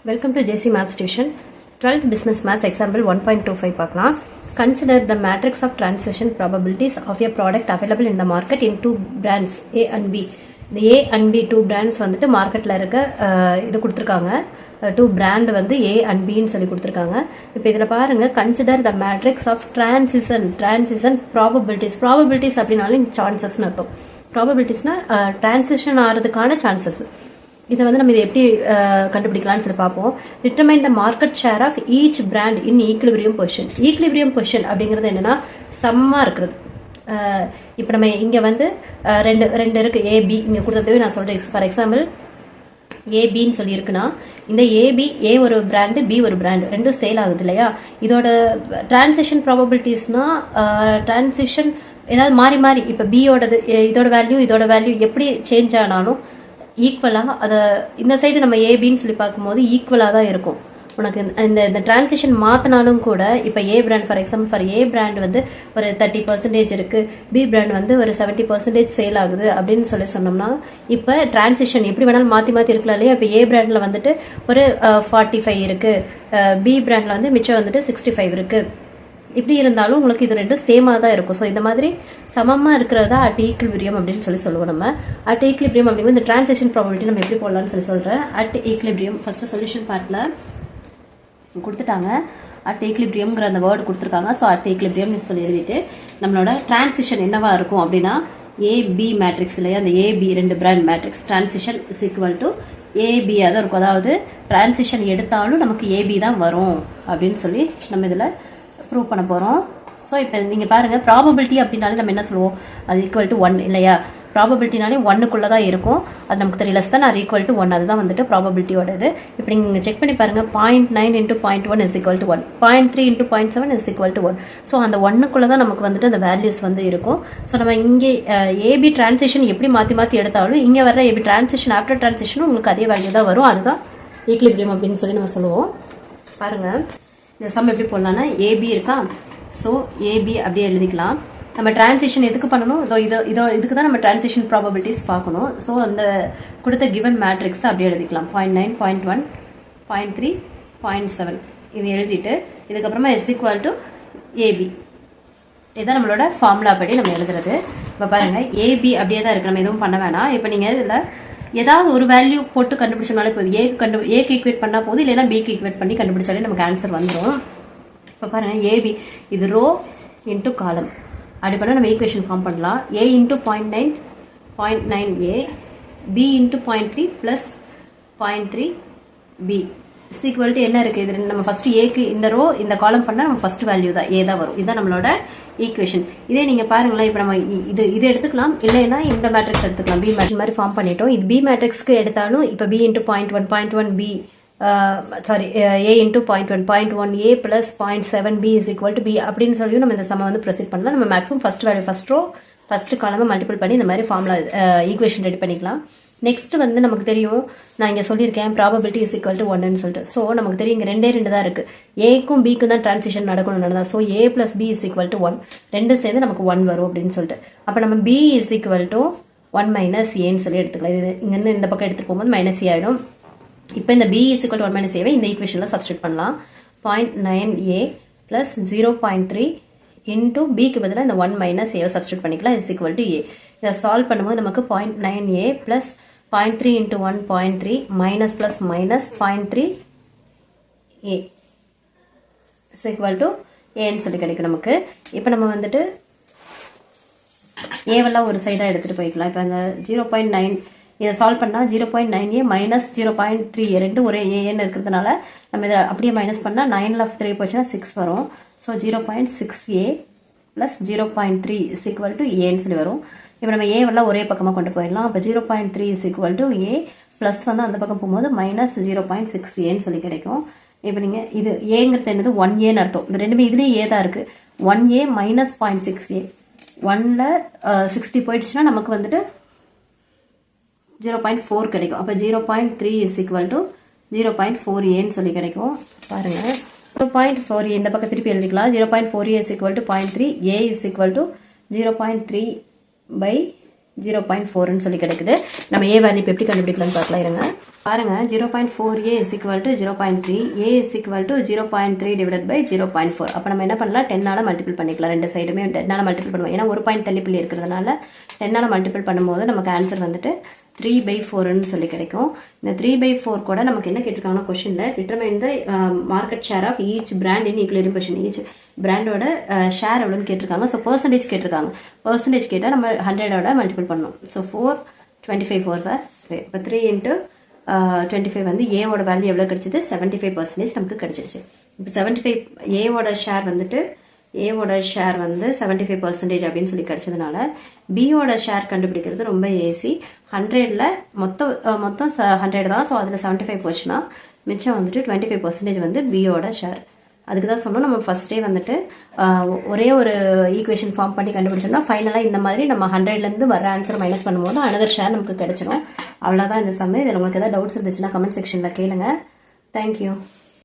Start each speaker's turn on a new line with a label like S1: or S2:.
S1: Welcome to JC Maths Tuition. 12th Business Maths Example 1.25 பார்க்கலாம். Consider the matrix of transition probabilities of a product available in the market in two brands A and B. The A and B two brands வந்துட்டு மார்க்கெட்ல இருக்க இது கொடுத்திருக்காங்க. two brand வந்து A and B ன்னு சொல்லி கொடுத்திருக்காங்க. இப்போ இதல பாருங்க consider the matrix of transition probabilities. Probabilities அப்படினாலே chances னு அர்த்தம். Probabilitiesனா transition ஆறதுக்கான chances. இதை வந்து நம்ம இதை எப்படி கண்டுபிடிக்கலாம்னு சொல்லி பார்ப்போம். Determine the market share of each brand in equilibrium position. Equilibrium position அப்படிங்கிறது என்னன்னா சம்மா இருக்கிறது. இப்போ நம்ம இங்க வந்து ரெண்டு இருக்கு ஏபி இங்க கொடுத்ததே நான் சொல்றேன். ஃபார் எக்ஸாம்பிள் ஏபின்னு சொல்லி இருக்குன்னா இந்த ஏபி ஏ ஒரு பிராண்டு பி ஒரு பிராண்டு ரெண்டும் சேல் ஆகுது இல்லையா. இதோட டிரான்சிஷன் ப்ராபபிலிட்டிஸ்னா டிரான்சிஷன் ஏதாவது மாறி மாறி இப்போ பியோடது இதோட வேல்யூ எப்படி சேஞ்ச் ஆனாலும் ஈக்குவலா அதை இந்த சைடு நம்ம ஏபின்னு சொல்லி பார்க்கும்போது ஈக்குவலா தான் இருக்கும். உனக்கு இந்த டிரான்சிஷன் மாத்தினாலும் கூட இப்போ A brand for example for A brand வந்து ஒரு 30% இருக்கு, பி பிராண்ட் வந்து ஒரு 70% சேல் ஆகுது அப்படின்னு சொல்லி சொன்னோம்னா இப்போ டிரான்சிஷன் எப்படி வேணாலும் மாத்தி இருக்கலாம் இல்லையா. இப்போ ஏ பிராண்ட்ல வந்துட்டு ஒரு 45 இருக்கு, பி பிராண்ட்ல வந்து மிச்சம் வந்துட்டு 65 இருக்கு. இப்படி இருந்தாலும் உங்களுக்கு இது ரெண்டும் சேமா தான் இருக்கும். ஸோ இந்த மாதிரி சமமா இருக்கிறதா அட் ஈக்லிபிரியம் அப்படின்னு சொல்லி சொல்லுவோம். நம்ம அட் ஈக்லிபிரியம் அப்படிங்கும்போது இந்த டிரான்சிஷன் ப்ராபபிலிட்டி நம்ம எப்படி போடலாம்னு சொல்லி சொல்றேன். அட் ஈக்லிபிரியம் ஃபர்ஸ்ட் சொல்யூஷன் பார்ட்ல கொடுத்துட்டாங்க. அட் ஈக்லிபிரியம்ங்கிற அந்த வேர்டு கொடுத்துருக்காங்க. ஸோ அட் ஈக்லிபிரியம் சொல்லி எழுதிட்டு நம்மளோட டிரான்சிஷன் என்னவா இருக்கும் அப்படின்னா ஏபி மேட்ரிக்ஸ் இல்லையா. அந்த ஏபி ரெண்டு brand matrix transition is equal to ஏபியா தான் இருக்கும். அதாவது டிரான்சிஷன் எடுத்தாலும் நமக்கு ஏபி தான் வரும் அப்படின்னு சொல்லி நம்ம இதுல ப்ரூவ் பண்ண போறோம். ஸோ இப்போ நீங்க பாருங்க ப்ராபபிலிட்டி அப்படின்னாலே நம்ம என்ன சொல்லுவோம், அது ஈக்குவல் டு 1 இல்லையா. ப்ராபபிலிட்டினாலே 1க்குள்ள தான் இருக்கும். அது நமக்கு தெரியல தான் ஆர் ஈக்குவல் டு 1. அதுதான் வந்துட்டு ப்ராபபிலிட்டியோட இது. இப்போ நீங்க செக் பண்ணி பாருங்க 0.9 into 0.1 is equal to 1, 0.3 into 0.7 is equal to 1. So அந்த 1க்குள்ள தான் நமக்கு வந்துட்டு அந்த வேல்யூஸ் வந்து இருக்கும். ஸோ நம்ம இங்கே ஏபி டிரான்சிஷன் எப்படி மாத்தி எடுத்தாலும் இங்க வர்ற ஏபி டிரான்சிஷன் ஆஃப்டர் டிரான்சிஷனும் உங்களுக்கு அதே வேல்யூ தான் வரும். அதுதான் ஈக்லிபிரியம் அப்படின்னு சொல்லி நம்ம சொல்லுவோம். பாருங்க இந்த சம் எப்படி போடலாம்னா ஏபி இருக்கா. ஸோ ஏபி அப்படியே எழுதிக்கலாம். நம்ம டிரான்சிஷன் எதுக்கு பண்ணணும், இதுக்கு தான் நம்ம டிரான்சிஷன் ப்ராபபிலிட்டிஸ் பார்க்கணும். ஸோ அந்த கொடுத்த கிவன் மேட்ரிக்ஸ் அப்படியே எழுதிக்கலாம். 0.9, 0.1, 0.3, 0.7 இது எழுதிட்டு இதுக்கப்புறமா இஸ் ஈக்குவல் டு ஏபி. இதுதான் நம்மளோட ஃபார்முலா படி நம்ம எழுதுறது. இப்போ பாருங்க ஏபி அப்படியே தான் இருக்கு, நம்ம எதுவும் பண்ண வேணாம். இப்போ நீங்க இதில் ஏதாவது ஒரு வேல்யூ போட்டு கண்டுபிடிச்சனாலே போதும். ஏக்கு ஈக்குவேட் பண்ணா போதும், இல்லைன்னா பிக்கு ஈக்குவேட் பண்ணி கண்டுபிடிச்சாலே நமக்கு ஆன்சர் வந்துடும். இப்போ பாருங்க ஏபி இது ரோ இன்டூ காலம் அப்படி பண்ணால் நம்ம ஈக்குவேஷன் ஃபார்ம் பண்ணலாம். A into 0.9 A, B into 0.3 plus 0.3 B equal to என்ன இருக்கு. இது நம்ம ஃபர்ஸ்ட் ஏக்கு இந்த ரோ இந்த காலம் பண்ணா நம்ம ஃபர்ஸ்ட் வேல்யூ தான் ஏ தான் வரும். இதுதான் நம்மளோட ஈக்குவேஷன். இதே நீங்க பாருங்களேன், இப்போ நம்ம இது எடுத்துக்கலாம், இல்லைன்னா இந்த மேட்ரிக்ஸ் எடுத்துக்கலாம். பி மேட்ரிக்ஸ் மாதிரி ஃபார்ம் பண்ணிட்டோம். இது பி மேட்ரிக்ஸ்க்கு எடுத்தாலும் இப்போ B into 0.1 B sorry A into 0.1 A plus 0.7 B is equal to B அப்படின்னு சொல்லியும் நம்ம இந்த சம வந்து ப்ரொசீட் பண்ணலாம். நம்ம maximum first value first row first காலமை மல்டிபிள் பண்ணி இந்த மாதிரி ஃபார்முலா ஈக்குவேஷன் ரெடி பண்ணிக்கலாம். நெக்ஸ்ட் வந்து நமக்கு தெரியும், நான் இங்க சொல்லியிருக்கேன் ப்ராபபிலிட்டி இஸ் ஈக்குவல் டு 1ன்னு சொல்லிட்டு. ஸோ நமக்கு தெரியும் இங்க ரெண்டு தான் இருக்கு. ஏக்கும் பிக்கும் தான் டிரான்சிஷன் நடக்கணும். So A plus B is equal to 1 ரெண்டும் சேர்ந்து நமக்கு 1 வரும் அப்படின்னு சொல்லிட்டு. அப்ப நம்ம B is equal to 1 minus ஏன்னு சொல்லி எடுத்துக்கலாம். இது இங்க இருந்து இந்த பக்கம் எடுத்துட்டு போகும்போது மைனஸ் ஏ ஆயிடும். இப்போ இந்த B is equal to 1 minus ஏவை இந்த ஈக்குவேஷன்ல சப்ஸ்டிட் பண்ணலாம். 0.9 ஏ பிளஸ் 0.3 இன்டூ பிக்கு பதிலாக இந்த 1 மைனஸ் ஏவை சப்ஸ்டிட் பண்ணிக்கலாம் இஸ் ஈக்குவல் டு ஏ. இதை சால்வ் பண்ணும்போது நமக்கு 0.9 ஏ plus 0.3 into 1 0.3 minus plus minus 0.3 a is equal to a ன்னு சொல்லி கிடைக்கும் நமக்கு. இப்போ நம்ம வந்துட்டு ஏவெல்லாம் ஒரு சைடா எடுத்துட்டு போய்க்கலாம். இப்போ அந்த 0.9 இதை சால்வ் பண்ணா 0.9 a மைனஸ் 0.3 a ரெண்டு ஒரே ஏன்னு இருக்கிறதுனால நம்ம இதை அப்படியே மைனஸ் பண்ணா 9ல 3 போச்சுன்னா 6 வரும். So 0.6 a plus 0.3 is equal to a ன்னு சொல்லி வரும். இப்போ நம்ம ஏவெல்லாம் ஒரே பக்கமாக கொண்டு போயிடலாம். அப்போ 0.3 is equal to A plus வந்து அந்த பக்கம் போகும்போது மைனஸ் 0.6 ஏன்னு சொல்லி கிடைக்கும். இப்போ நீங்க இது ஏங்கிறது என்னது 1ஏன்னு அர்த்தம். இந்த ரெண்டுமே இதுலேயே ஏ தான் இருக்கு. 1a மைனஸ் 0.6 ஏ 1ல 60 போயிடுச்சுன்னா நமக்கு வந்துட்டு 0.4 கிடைக்கும். அப்போ 0.3 இஸ் ஈக்குவல் டு 0.4 ஏன்னு சொல்லி கிடைக்கும். பாருங்க 0.4 இந்த பக்கம் திருப்பி எழுதிக்கலாம். 0.4 is equal to 0.3 A is equal to 0.3 by 0.4 சொல்லி கிடைக்குது. நம்ம A வேல்யூ எப்படி கண்டுபிடிக்கலாம்னு பார்க்கலாம் இருங்க. பாருங்க 0.4A is equal to 0.3, A is equal to 0.3 divided by 0.4. அப்ப நம்ம என்ன பண்ணலாம், 10 மல்டிபிள் பண்ணிக்கலாம். ரெண்டு சைடுமே 10 மல்டிபிள் பண்ணுவோம். ஏன்னா ஒரு பாயிண்ட் தள்ளி புள்ளி இருக்கிறதுனால 10 மல்டிபிள் பண்ணும்போது நமக்கு ஆன்சர் வந்துட்டு 3/4 சொல்லி கிடைக்கும். இந்த 3/4 கூட நமக்கு என்ன கேட்டிருக்காங்கன்னா கொஸ்டின்ல determine the market share of each brand in equilibrium position. Each பிராண்டோட ஷேர் எவ்வளோன்னு கேட்டிருக்காங்க. ஸோ பர்சன்டேஜ் கேட்டிருக்காங்க. பர்சன்டேஜ் கேட்டால் நம்ம 100ஓட மல்டிபிள் பண்ணணும். So 4 25 4 sir. இப்போ 3 into 25 வந்து ஏவோட வேல்யூ எவ்வளோ கிடைச்சிது, 75% நமக்கு கிடைச்சிருச்சு. இப்போ 75 ஏவோட ஷேர் வந்துட்டு ஏவோட ஷேர் வந்து 75% அப்படின்னு சொல்லி கிடைச்சதுனால பியோட ஷேர் கண்டுபிடிக்கிறது ரொம்ப ஈஸி. 100ல் மொத்தம் 100 தான். ஸோ அதில் 75 போச்சுன்னா மிச்சம் வந்துட்டு 25% வந்து பியோட ஷேர். அதுக்கு தான் சொன்னோம் நம்ம ஃபர்ஸ்டே வந்துட்டு ஒரே ஒரு ஈக்குவேஷன் ஃபார்ம் பண்ணி கண்டுபிடிச்சோம்னா ஃபைனலாக இந்த மாதிரி நம்ம 100லேருந்து வர ஆன்சர் மைனஸ் பண்ணும்போது அனதர் ஷேர் நமக்கு கிடைச்சிடும். அவ்வளோதான் இந்த சம்மு. இதில் உங்களுக்கு ஏதாவது டவுட்ஸ் இருந்துச்சுன்னா கமெண்ட் செக்ஷனில் கேளுங்க. தேங்க்யூ.